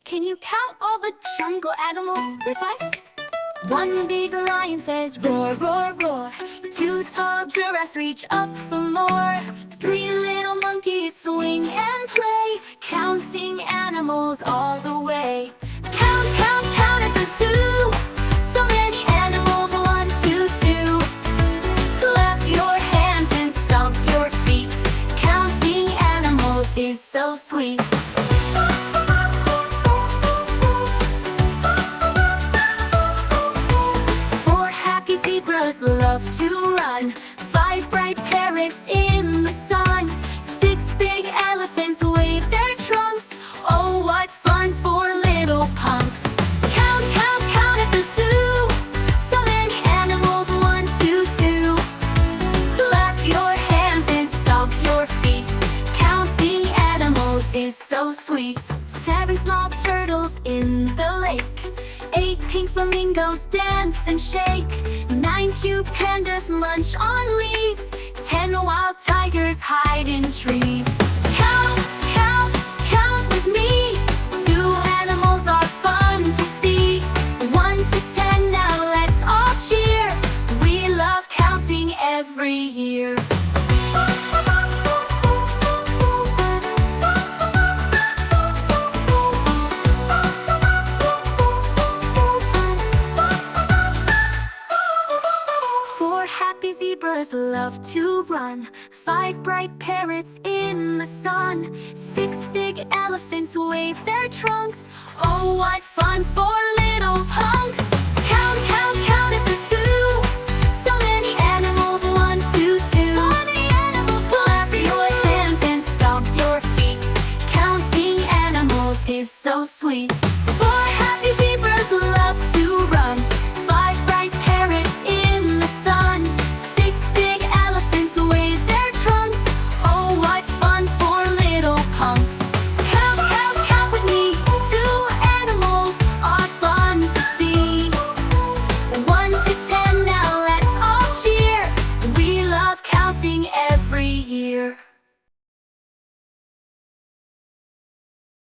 Can you count all the jungle animals with us? One big lion says roar, roar, roar. Two tall giraffes reach up for more. Three little monkeys swing and play, counting animals all the way. Count, count, count at the zoo. So many animals, 1, 2, 2. Clap your hands and stomp your feet. Counting animals is so sweet. Zebras love to run. 5 bright parrots in the sun. 6 big elephants wave their trunks. Oh, what fun for little punks. Count, count, count at the zoo. So many animals, 1, 2, 2. Clap your hands and stomp your feet. Counting animals is so sweet. 7 small turtles in the lake. 8 pink flamingos dance and shake. 9 cute pandas munch on leaves. 10 wild tigers hide in trees. Count, count, count with me. Zoo animals are fun to see. 1 to 10, now let's all cheer. We love counting every year. Happy zebras love to run. 5 bright parrots in the sun. 6 big elephants wave their trunks. Oh, what fun for little punks. Count, count, count at the zoo. So many animals, 1, 2, 2. So many animals, clap your hands and stomp your feet. Counting animals is so sweet. For